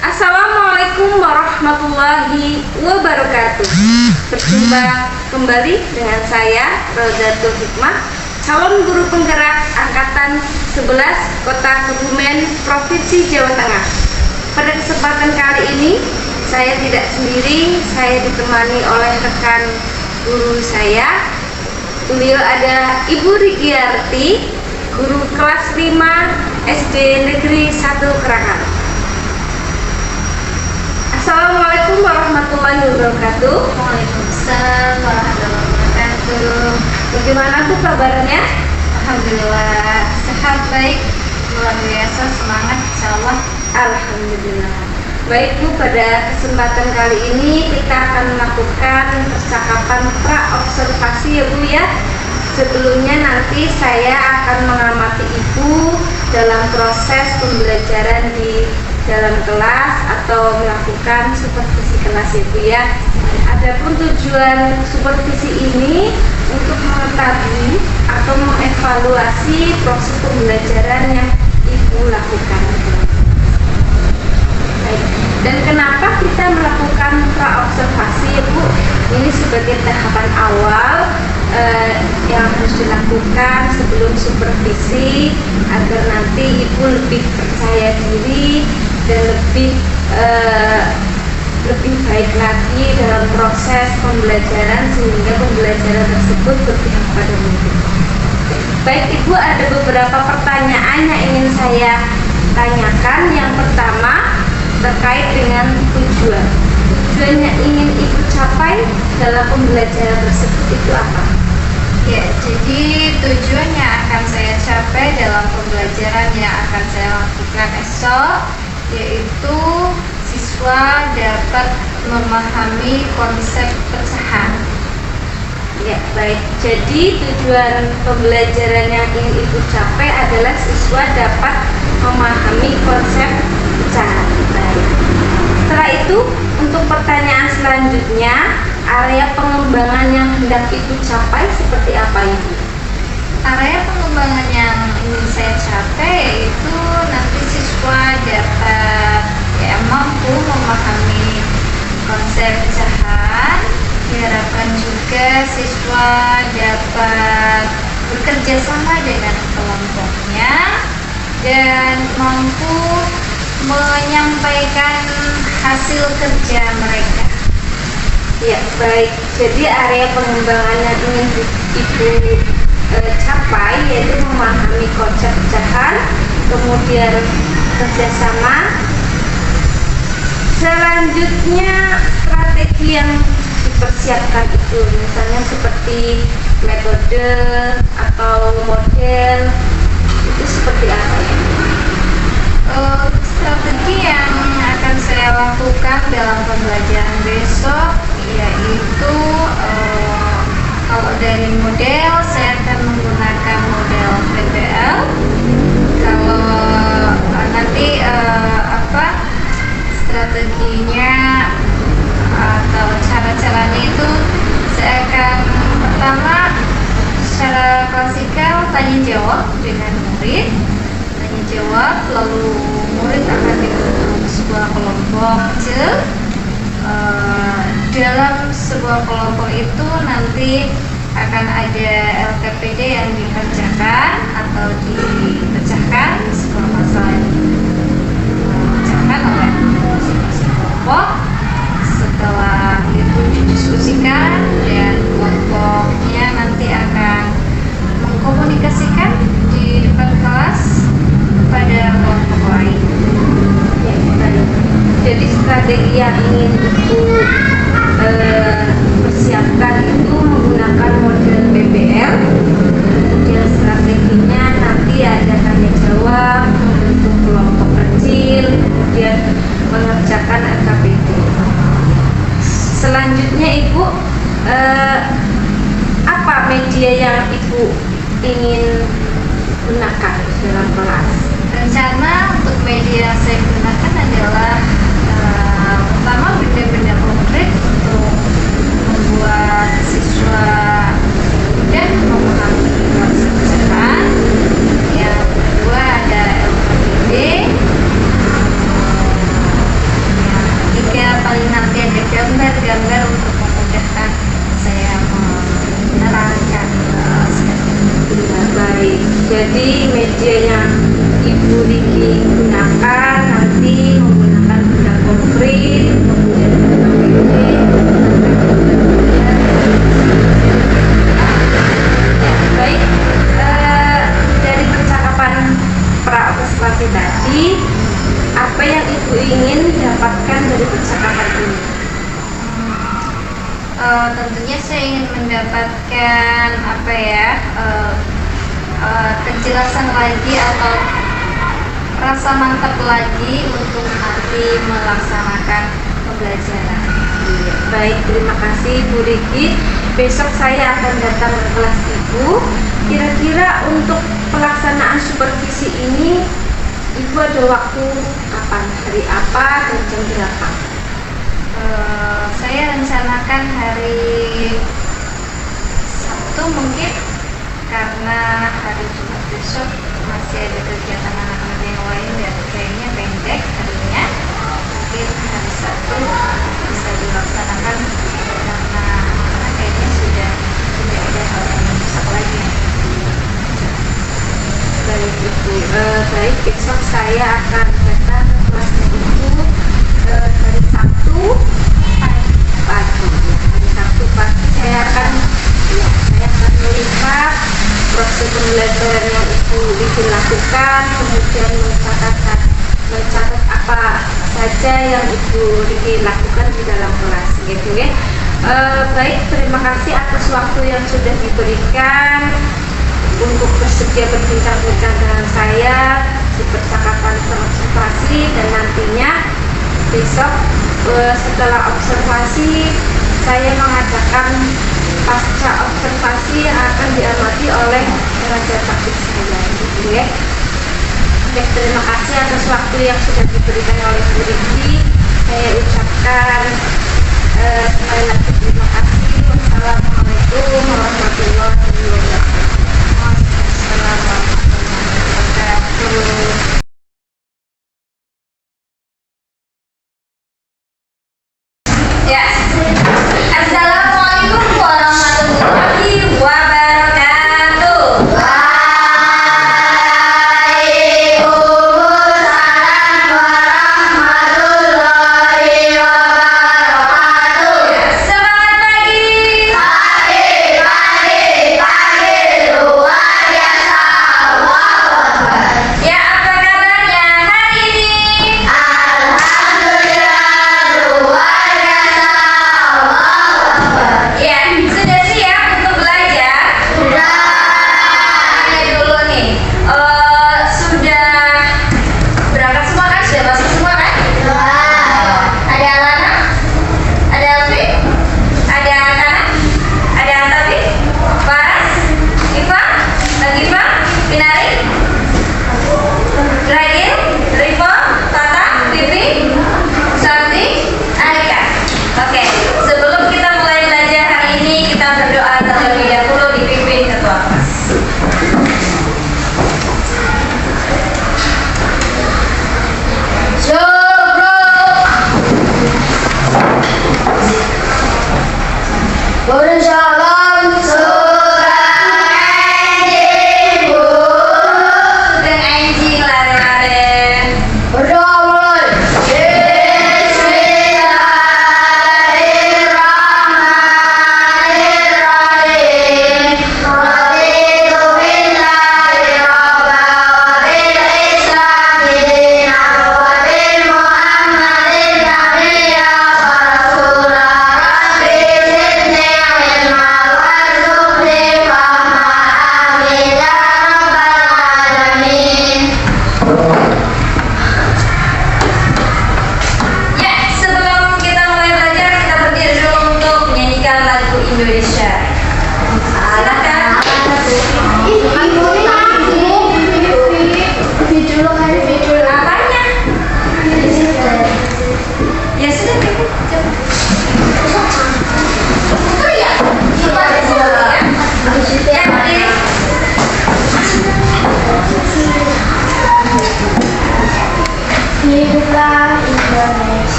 Assalamualaikum warahmatullahi wabarakatuh. Berjumpa kembali dengan saya Rodatul Hikmah, calon guru penggerak angkatan 11 Kota Kebumen, Provinsi Jawa Tengah. Pada kesempatan kali ini saya tidak sendiri, saya ditemani oleh rekan guru saya. Beliau ada Ibu Rigiarti, guru kelas 5 SD Negeri 1 Kerangan. Assalamualaikum warahmatullahi wabarakatuh. Waalaikumsalam warahmatullahi wabarakatuh. Bagaimana Bu kabarnya? Alhamdulillah sehat, baik, luar biasa, semangat insyaallah. Alhamdulillah. Baik Bu, pada kesempatan kali ini kita akan melakukan percakapan pra-observasi ya Bu ya. Sebelumnya nanti saya akan mengamati Ibu dalam proses pembelajaran di dalam kelas atau melakukan supervisi kelas Ibu ya. Adapun tujuan supervisi ini untuk mengetahui atau mengevaluasi proses pembelajaran yang Ibu lakukan. Baik. Dan kenapa kita melakukan pra-observasi ya Bu? Ini sebagai tahapan awal yang harus dilakukan sebelum supervisi agar nanti Ibu lebih percaya diri dan lebih baik lagi dalam proses pembelajaran sehingga pembelajaran tersebut berpihak pada murid. Baik Ibu, ada beberapa pertanyaan yang ingin saya tanyakan. Yang pertama terkait dengan tujuan. Tujuan yang ingin Ibu capai dalam pembelajaran tersebut itu apa? Ya, jadi tujuan yang akan saya capai dalam pembelajaran yang akan saya lakukan esok yaitu siswa dapat memahami konsep pecahan. Ya, baik. Jadi tujuan pembelajaran yang ingin Ibu capai adalah siswa dapat memahami konsep pecahan. Baik. Setelah itu, untuk pertanyaan selanjutnya, area pengembangan yang hendak Ibu capai seperti apa Ibu? Area pengembangan yang ingin saya capai yaitu nanti siswa dapat mampu memahami konsep pecahan. Diharapkan juga siswa dapat bekerja sama dengan kelompoknya dan mampu menyampaikan hasil kerja mereka. Ya, baik. Jadi area pengembangan yang ingin Ibu capai yaitu memahami konsep pecahan, kemudian kerjasama. Selanjutnya strategi yang dipersiapkan itu misalnya seperti metode atau model itu seperti apa ya? Strategi yang akan saya lakukan dalam pembelajaran besok yaitu kalau dari model saya akan menggunakan model PBL. Kalau nanti strateginya atau cara-caranya itu saya akan pertama secara klasikal tanya jawab dengan murid, tanya jawab lalu murid akan dibentuk sebuah kelompok kecil. Dalam sebuah kelompok itu nanti akan ada LKPD yang dikerjakan atau dipecahkan, sebuah masalah yang dipecahkan oleh masing-masing kelompok. Setelah itu didiskusikan dan kelompoknya nanti akan mengkomunikasikan di depan kelas kepada kelompok lain. Ya, baik. Jadi strategi yang ingin Ibu persiapkan itu menggunakan model PBL. Kemudian strateginya nanti ada tanya jawab, membentuk kelompok kecil, kemudian mengerjakan LKPD. eh, apa media yang Ibu ingin gunakan dalam kelas? Rencana untuk media yang saya gunakan adalah pertama benda-benda konkret untuk membuat siswa mudah memahami konsep sejarah. Yang kedua ada LKPD. Yang ketiga paling nanti ada gambar-gambar untuk memudahkan saya menerangkan Ya, baik. Jadi media yang Ibu Riki gunakan nanti menggunakan benda konkret, kemudian ya, baik. Dari percakapan pra-observasi tadi, apa yang Ibu ingin dapatkan dari percakapan ini? Tentunya saya ingin mendapatkan kejelasan lagi atau rasa mantap lagi untuk nanti melaksanakan pembelajaran. Iya, baik, terima kasih Bu Riki. Besok saya akan datang ke kelas Ibu. Kira-kira untuk pelaksanaan supervisi ini Ibu ada waktu kapan? Hari apa dan jam berapa? Saya rencanakan hari Sabtu mungkin, karena hari Jumat besok masih ada kegiatan anak-anak yang lain dan kayaknya pendek harinya. Mungkin hari Sabtu bisa dilaksanakan karena anak-anak kayaknya sudah tidak ada hal yang mendesak lagi. Baik Ibu, baik, besok saya akan datang ke kelas Ibu hari Sabtu pagi. Ya, hari Sabtu pagi saya akan melihat proses pembelajaran yang Ibu Riki lakukan, kemudian mencatat apa saja yang Ibu Riki lakukan di dalam kelas, gitu ya. Baik, terima kasih atas waktu yang sudah diberikan untuk bersedia berbincang-bincang dengan saya di percakapan observasi, dan nantinya besok setelah observasi saya mengadakan pasca observasi yang akan diamati oleh tenaga taktik saya, gitu ya. Baik, terima kasih atas waktu yang sudah diberikan oleh Bu Riki. Saya ucapkan sekali lagi terima kasih. Wassalamualaikum warahmatullahi wabarakatuh. Ya. Assalamualaikum warahmatullahi wabarakatuh. Waalaikumsalam warahmatullahi wabarakatuh. Semangat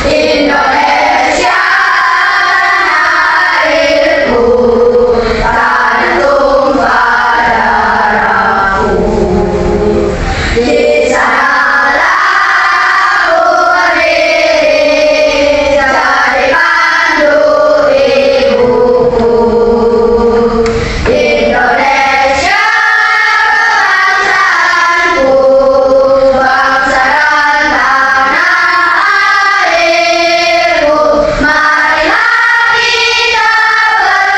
Indonesia tanah airku, tanah tumpah darahku. Di sanalah aku berdiri, jadi pandu ibuku. Indonesia bangsaku, bangsa dan tanah airku. Marilah kita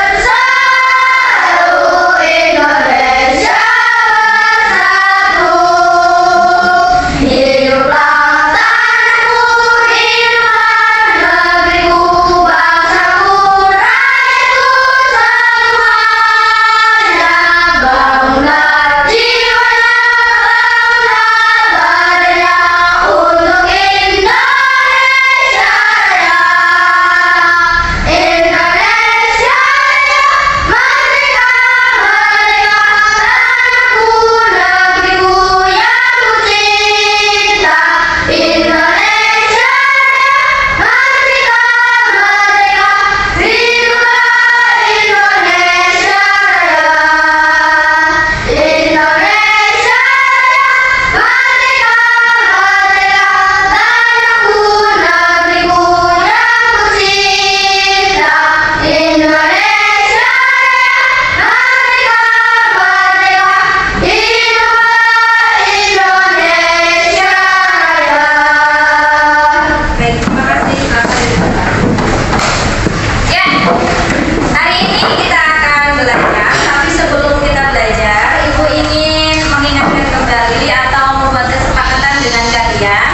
bersatu, Indonesia bersatu. Hiduplah tanahku, hiduplah negeriku, bangsaku, rakyatku semuanya. Bangunlah jiwanya, bangunlah badannya untuk Indonesia Raya. Indonesia Raya, merdeka, merdeka, tanahku, negeriku yang ku cinta. Indonesia Raya, merdeka, merdeka, hiduplah Indonesia Raya. Indonesia Raya, merdeka, merdeka, tanahku, negeriku yang ku cinta. Indonesia Raya, merdeka, merdeka, hiduplah Indonesia Raya. Baik, terima kasih. Ya, hari ini kita akan belajar. Tapi sebelum kita belajar, Ibu ingin mengingatkan kembali atau membuat kesepakatan dengan kalian.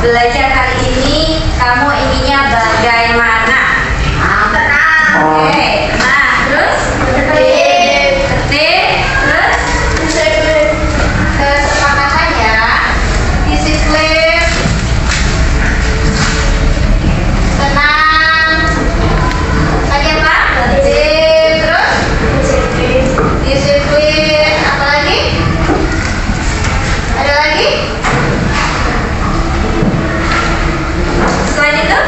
Belajar hari ini, kamu inginnya bagaimana? Tenang. Oke. Nah, terus tertib, terus Kesepakatannya disiplin, tenang, lagi apa? Tertib, terus disiplin, apa lagi? Ada lagi? selain itu,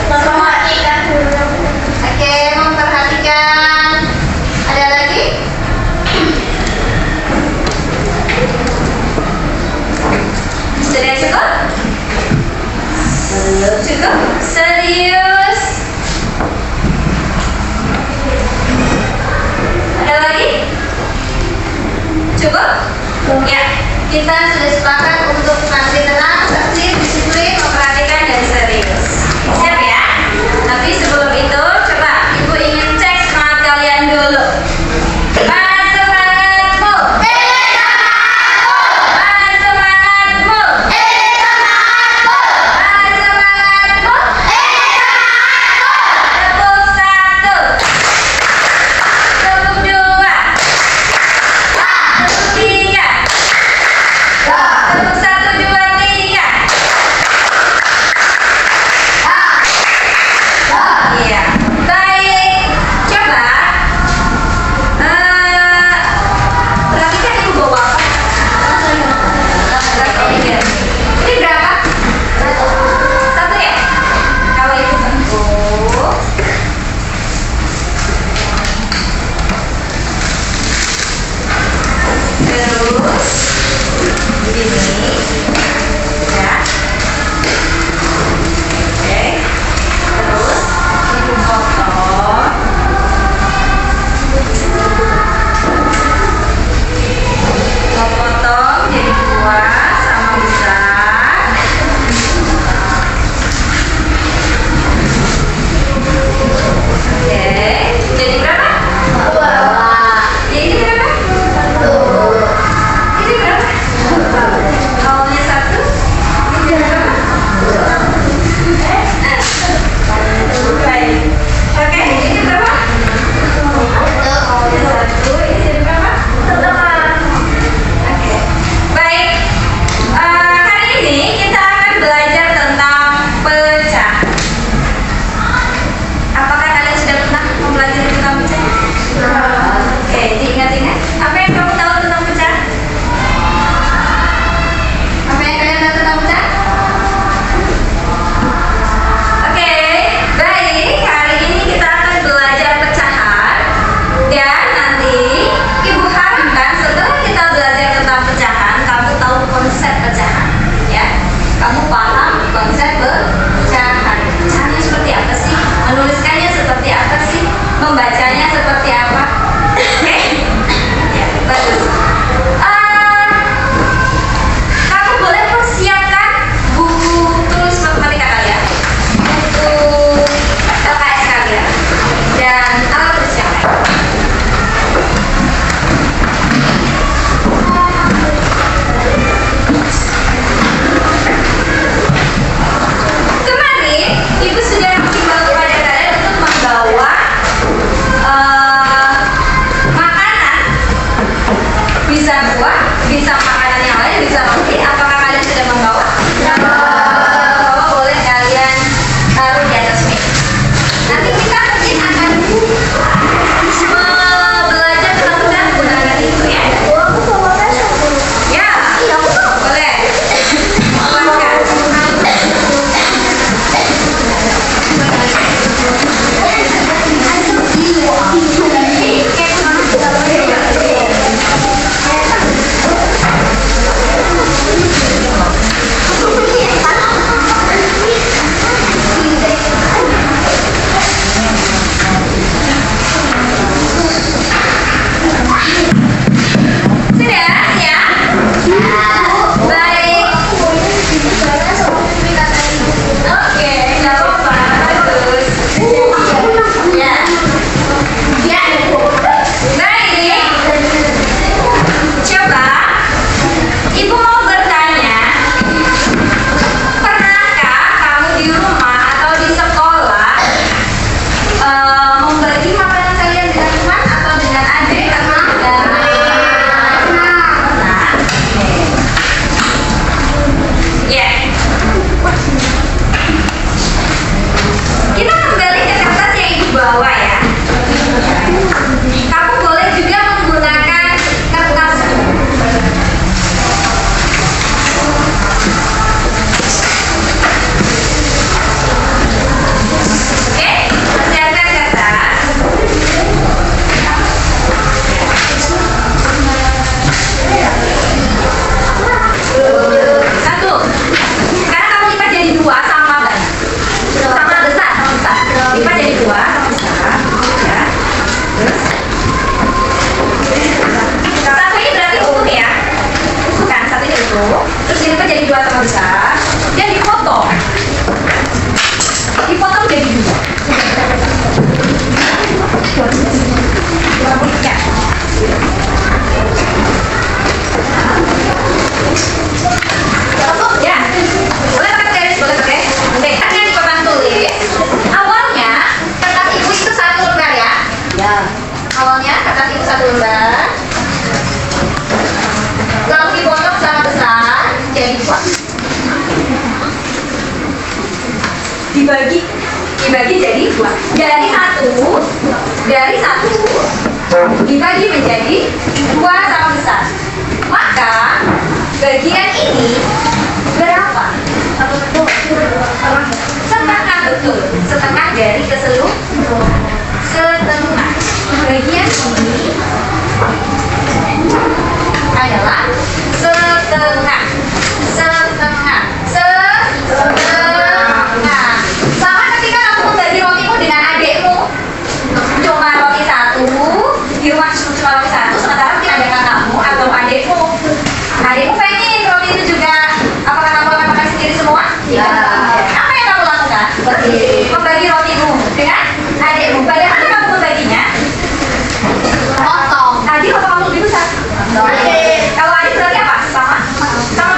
Memperhatikan dulu. Oke, memperhatikan. Ada lagi? sudah cukup? Cukup? Serius? Ada lagi? Cukup? Ya, kita sudah sepakat untuk nanti tenang, tertib, disiplin, memperhatikan dan serius. Siap ya? Tapi sebelum itu, coba Ibu ingin cek semangat kalian dulu. Semangat semangatmu. Semangat semangatmu. Semangat semangatmu. Tepuk satu. Tepuk dua. Tepuk tiga. Tepuk Ya. Kita kembali ke kertas yang ibu bawa ya. Kamu boleh juga menggunakan kertas. Oke, siapkan kertas. Satu. Sekarang kamu lipat jadi dua sama besar. Lipat jadi dua sama besar. Ya. Terus satu ini berarti utuh ya. Utuh kan? Satu ini utuh. Terus dilipat jadi dua sama besar. Dan dipotong. Dipotong jadi dua. Ya. Ya, boleh pakai garis, boleh pakai. Oke, kan yang di papan tulis. Awalnya kertas ibu itu satu lembar ya. Ya. Awalnya kertas ibu satu lembar. Lalu dipotong sama besar jadi dua. Dibagi jadi dua. Dari satu dibagi menjadi dua sama besar. Maka bagian ini berapa? Setengah, betul. Setengah dari keseluruhan. Setengah. Bagian ini adalah setengah. Sama ketika kamu membagi rotimu dengan adikmu. Cuma roti satu, di rumah cuma roti satu, sementara mungkin ada kakakmu atau adikmu. Adikmu pengen roti itu juga. Apakah kamu akan makan sendiri semua? Ya. Apa yang kamu lakukan? Membagi rotimu dengan adikmu. Bagaimana kamu membaginya? Potong. Adik atau kamu lebih besar? Adik. Kalau adik berarti apa? Sama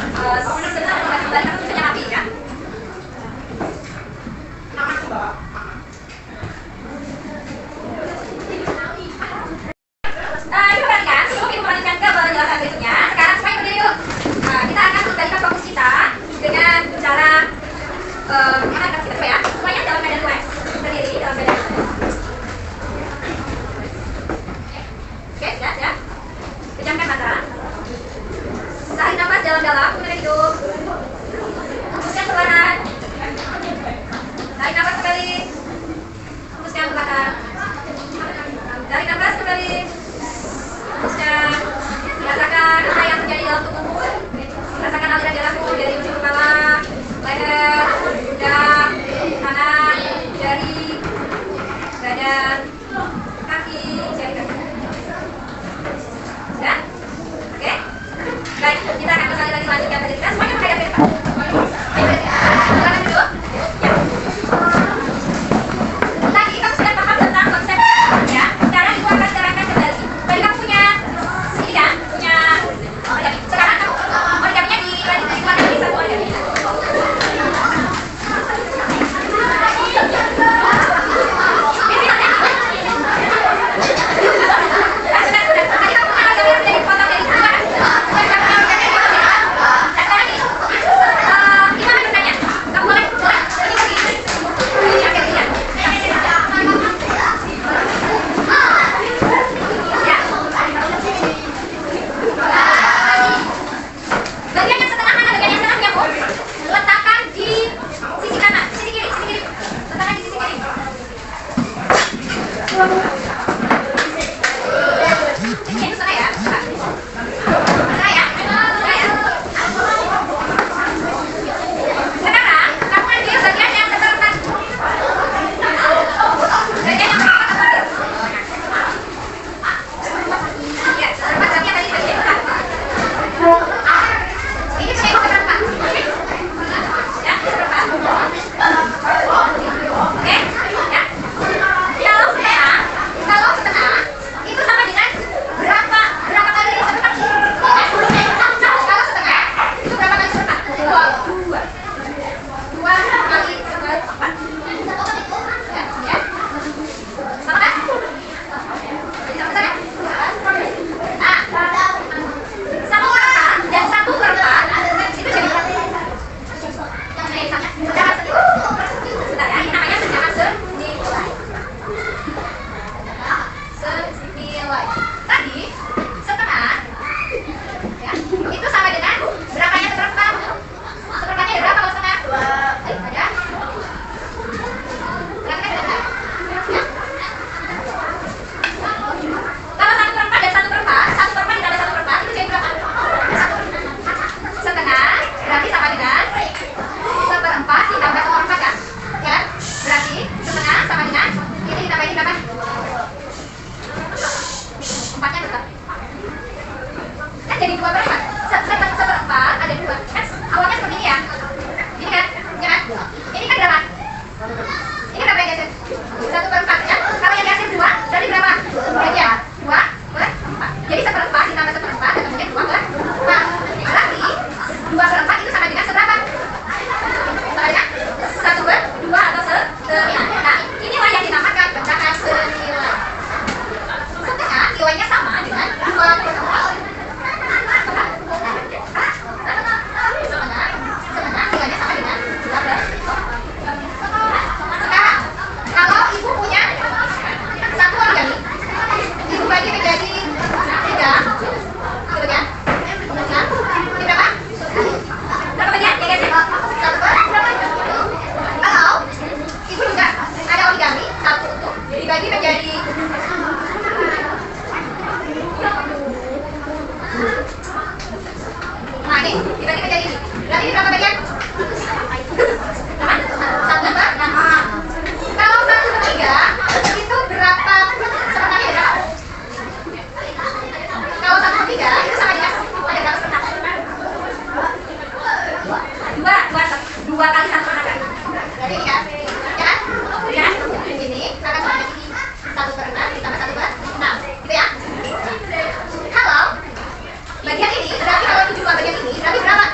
Kembalikan rapi ya. Ibu perhatikan, sebelum ibu melanjutkan ke penjelasan berikutnya, sekarang semuanya berdiri yuk. Kita akan kembalikan fokus kita dengan cara mengangkat kita semua ya. Semuanya dalam keadaan luas, berdiri dalam keadaan. Oke, sudah. Pejamkan mata. Tarik nafas dalam-dalam, kemudian hidup. Hembuskan perlahan. Tarik nafas kembali. Hembuskan perlahan. Tarik nafas kembali. Hembuskan. Rasakan apa yang terjadi dalam tubuhmu. Rasakan aliran darahmu dari ujung kepala, leher, pundak, tangan, jari, badan, kaki, jari kaki. Sudah? Oke? Baik, kita akan kembali lagi lanjutkan penjelasan. Semuanya menghadap ke depan. Silakan duduk. Ya. Tadi kamu sudah paham tentang konsep ya. Sekarang ibu akan terangkan kembali. Tadi kamu punya ini kan? Punya origami. Sekarang kamu origaminya dikeluarkan dari satu origami. Bagian yang setengah mana? Bagian yang setengah punya Bu? Letakkan di sisi kanan, sisi kiri. Letakkan di sisi kiri. Ini setengah ya? Setengah ya? Sekarang, kamu ambil bagian yang seperempat. Bagian yang seperempat apa? Ya, seperempat bagian tadi bagian seperempat. Ini punya ibu seperempat. Ya, seperempat. Oke, ya. Kalau setengah itu sama dengan berapa kali seperempat? Kalau setengah itu berapa kali seperempat? Dua kali seperempat. Ya. Sama kan? Jadi sama kan? Nah, 1/4 dan 1/4 itu jadi berapa? Sebentar ya, ini namanya secara senilai. Senilai. Tadi setengah ya, itu sama dengan berapanya seperempat? Seperempatnya ada berapa kalau setengah? Ada. Berapanya ada berapa? Ya. Kalau 1/4 dan 1/4, 1/4 ditambah 1/4 itu jadi berapa? 1. Setengah berarti sama dengan 1/4 ditambah 1/4 kan? Ya, berarti setengah sama dengan ini ditambah ini berapa? 4-nya berapa? Kan jadi 2/4. Seperempat ada 2. Kan awalnya seperti ini ya. Ini kan? Ya kan? Ini kan berapa? Ini berapa yang dihasil? 1/4 ya. Kalau yang dihasil 2 berarti berapa? Ya, 2/4. Jadi 1/4 ditambah 1/4 atau mungkin 2/4. Berarti 2/4 itu sama dengan seberapa? Sama dengan 1/2 atau senilai. Nah, inilah yang dinamakan pecahan senilai. Setengah nilainya sama dengan 2/4. Setengah nilainya sama dengan 2/4. Sekarang, kalau ibu punya satu origami, ibu bagi menjadi 3, gitu kan? Ini berapa? Berapa bagian? Ya guys, 1/4. Kalau ibu juga ada origami satu utuh, dibagi menjadi nah ini dibagi menjadi ini. Berarti ini berapa bagian? Berapa? 1/4. Kalau 1/3 itu berapa? Seperempatnya berapa? Kalau 1/3 itu sama dengan ada berapa seperempat? 2 kali 1/4 kan? Berarti ini kan? Ya kan? Ya kan? Ini akan sama dengan ini 1/4 ditambah 1/6 gitu ya? Kalau bagian ini berarti kalau itu jumlah bagian ini berarti berapa?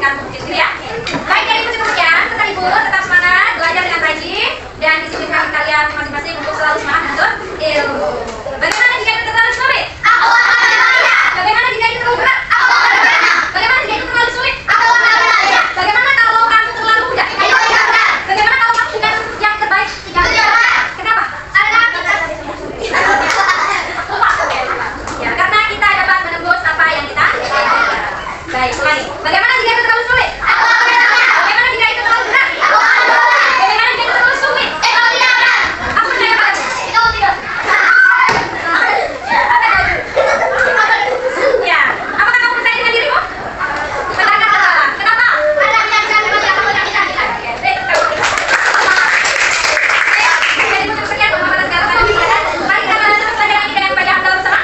kantor di sini ya. Baik, dari itu cukup sekian. Tetap Ibu tetap semangat belajar dengan rajin dan disiplin kalian masing-masing untuk selalu semangat menuntut ilmu. Bagaimana jika itu terlalu sulit? Aku akan belajar. Bagaimana jika itu terlalu berat? Aku akan belajar. Bagaimana jika itu terlalu sulit? Aku akan belajar. Bagaimana kalau kamu terlalu mudah? Aku akan belajar. Bagaimana kalau kamu bukan yang terbaik? Kenapa? Karena kita Lupa. Ya, karena kita dapat menembus apa yang kita inginkan. Baik, ulangi. Bagaimana jika itu terlalu sulit? aku akan belajar. Bagaimana jika itu terlalu berat? Aku akan belajar. Bagaimana jika itu terlalu sulit? Aku tidak akan. Aku percaya padamu. Itu tidak. Ya, apakah kamu percaya dengan dirimu? Katakan salah. Kenapa? Karena tidak bisa mengerti apa yang kita inginkan. Jadi untuk sekian pemaparan sekarang pada pelajaran. Mari kita lanjutkan pelajaran ini dengan baca hamdalah bersama.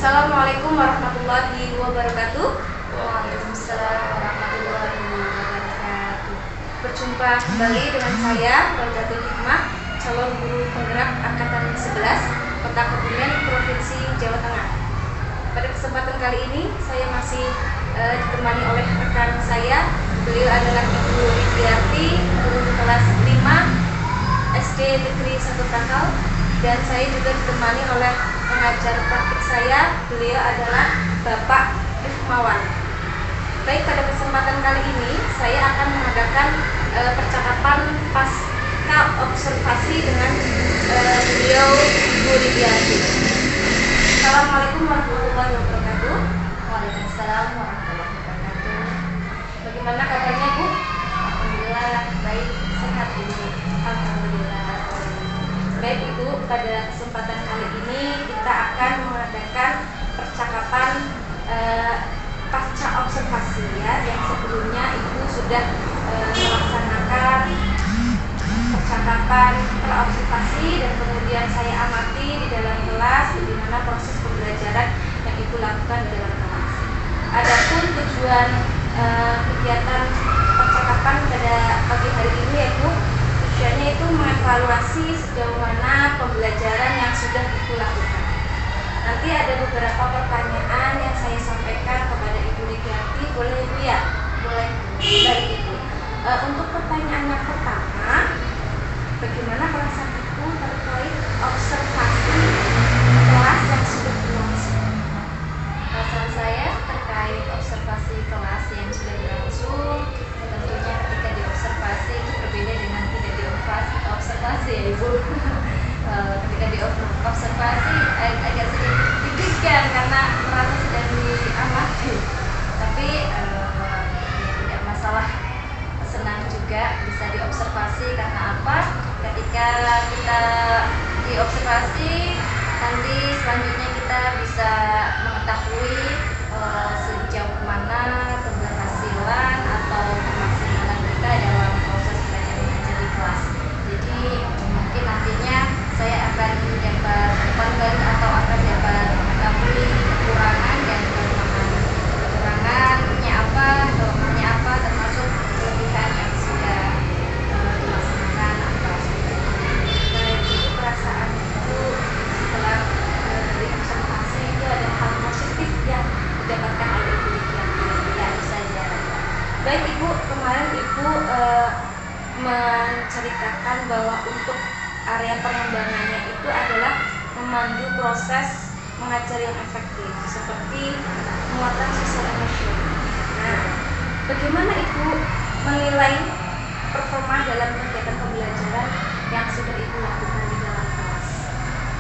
Assalamualaikum warahmatullahi wabarakatuh. Assalamualaikum warahmatullahi wabarakatuh. Waalaikumsalam warahmatullahi wabarakatuh. Berjumpa kembali dengan saya, Waldatul Hikmah, calon guru penggerak angkatan 11 Kota Kebumen, Provinsi Jawa Tengah. Pada kesempatan kali ini saya masih ditemani oleh rekan saya. Beliau adalah Ibu Widiarti, guru kelas 5 SD Negeri 1 Takal, dan saya juga ditemani oleh pengajar praktik saya. Beliau adalah Bapak Rifmawan. Baik, pada kesempatan kali ini saya akan mengadakan percakapan pasca observasi dengan beliau Ibu Widiarti. Assalamualaikum warahmatullahi wabarakatuh. Waalaikumsalam warahmatullahi wabarakatuh. Bagaimana kabarnya, Bu? Alhamdulillah baik, sehat Ibu. Alhamdulillah. Baik Ibu, pada kesempatan kali ini kita akan mengadakan percakapan pasca observasi ya, yang sebelumnya Ibu sudah melaksanakan percakapan praobservasi dan kemudian saya amati di dalam kelas bagaimana proses pembelajaran yang Ibu lakukan di dalam kelas. Adapun tujuan kegiatan percakapan pada pagi hari ini yaitu tujuannya itu mengevaluasi sejauh mana pembelajaran yang sudah Ibu lakukan. Nanti ada beberapa pertanyaan yang saya sampaikan kepada Ibu Ligiati. Boleh Ibu ya? Boleh. Baik Ibu. Untuk pertanyaan yang pertama, bagaimana perasaan Ibu terkait observasi kelas yang sudah berlangsung? Perasaan saya terkait observasi kelas yang sudah berlangsung, tentunya ketika diobservasi itu berbeda dengan tidak diobservasi ya Ibu. Ketika diobservasi agak sedikit deg-degan karena merasa sedang diamati, tapi tidak masalah, senang juga bisa diobservasi. Karena apa? Ketika kita diobservasi, nanti selanjutnya kita bisa mengetahui sejauh mana keberhasilan atau kemaksimalan kita dalam proses belajar mengajar di kelas. Jadi mungkin nantinya saya akan dapat panggilan atau akan dapat mengetahui kekurangan dan kelemahan. Kekurangannya apa, kelemahannya apa, termasuk kelebihan yang sudah dilaksanakan atau sudah. Baik, Ibu, perasaan Ibu setelah dari observasi itu ada hal positif yang didapatkan oleh Ibu Ligiati. Ya, itu saja. Baik Ibu, kemarin Ibu menceritakan bahwa untuk area pengembangannya itu adalah memandu proses mengajar yang efektif seperti penguatan sosial emosional. Nah, bagaimana Ibu menilai performa dalam kegiatan pembelajaran yang sudah Ibu lakukan di dalam kelas?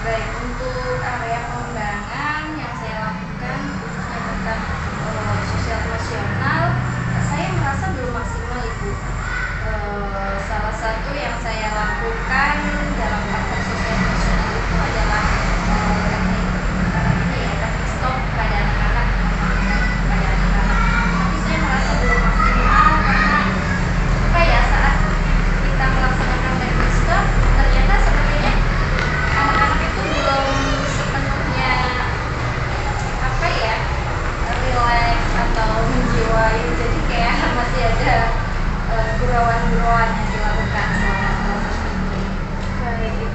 Baik, untuk area pengembangan yang saya lakukan khususnya tentang sosial emosional, saya merasa belum maksimal Ibu. Salah satu yang saya lakukan dalam praktek sosial emosional itu adalah teknik stop pada anak-anak, pada anak-anak. Tapi saya merasa belum maksimal karena apa ya, saat kita melaksanakan teknik stop ternyata sepertinya anak-anak itu belum sepenuhnya apa ya, relax atau menjiwai. Jadi kayak masih ada gurauan-gurauan yang dilakukan selama proses ini. Baik Ibu,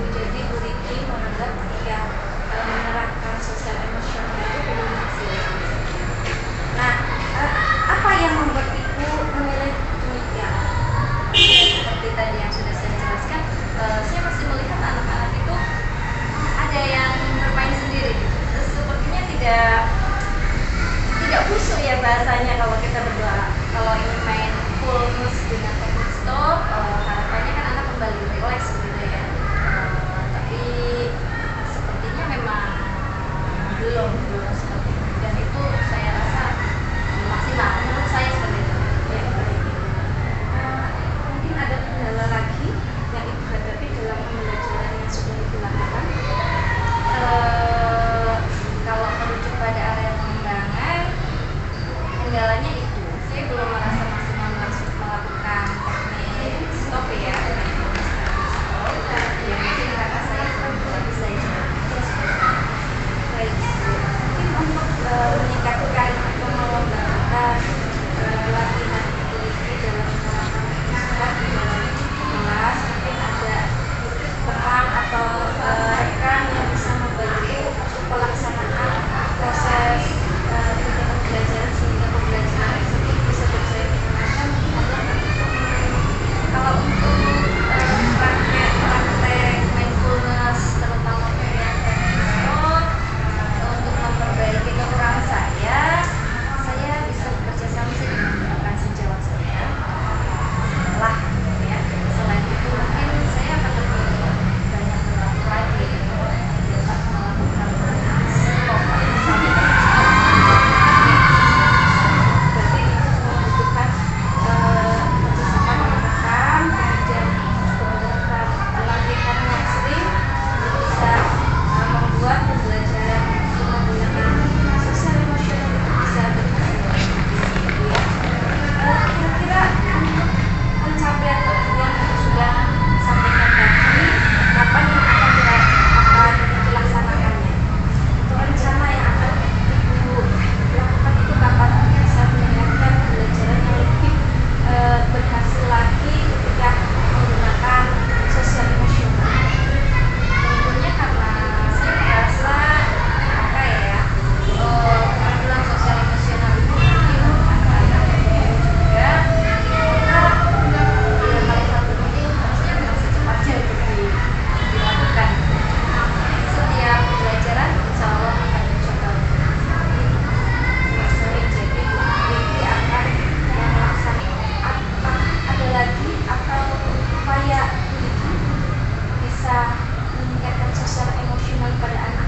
maksimal pada anak?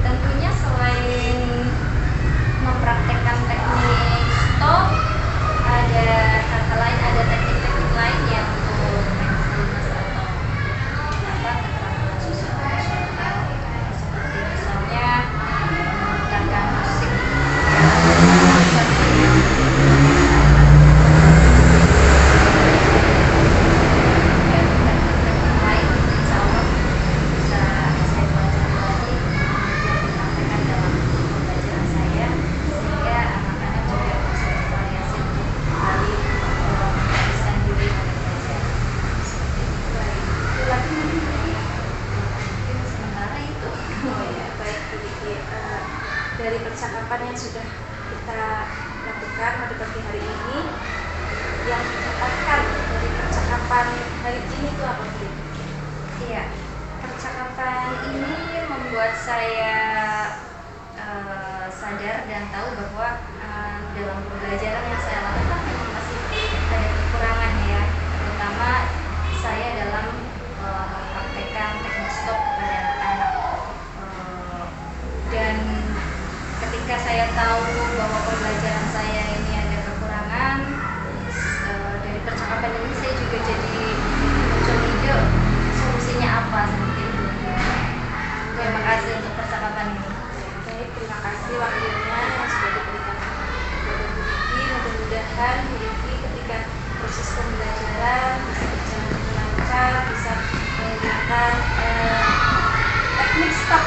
Tentunya selain mempraktekkan teknik stop, ada kata lain, ada teknik-teknik lain ya untuk mindfulness atau keterampilan sosial emosional, seperti misalnya menggunakan musik dan teknik-teknik lain, insya Allah bisa saya pelajari lagi kemudian dipraktekkan dalam pembelajaran saya, sehingga anak-anak juga bisa bervariasi untuk kembali menghabiskan diri pada belajar. Lagi mungkin Mungkin sementara itu. oh ya baik Bu Diki. Dari percakapan yang sudah kita lakukan pada pagi hari ini, yang didapatkan dari percakapan hari ini itu apa Bu Diki? Iya, percakapan ini membuat saya sadar dan tahu bahwa dalam pembelajaran yang saya lakukan memang masih ada kekurangan ya, terutama saya dalam mempraktekkan teknik stop pada anak-anak. Dan ketika saya tahu bahwa pembelajaran saya ini ada kekurangan, dari percakapan ini saya juga jadi muncul ide solusinya apa seperti itu. Terima kasih untuk percakapan ini. Baik, terima kasih waktunya yang sudah diberikan kepada Bu Diki. Mudah-mudahan Bu Diki ketika proses pembelajaran bisa berjalan dengan lancar, bisa menggunakan teknik stop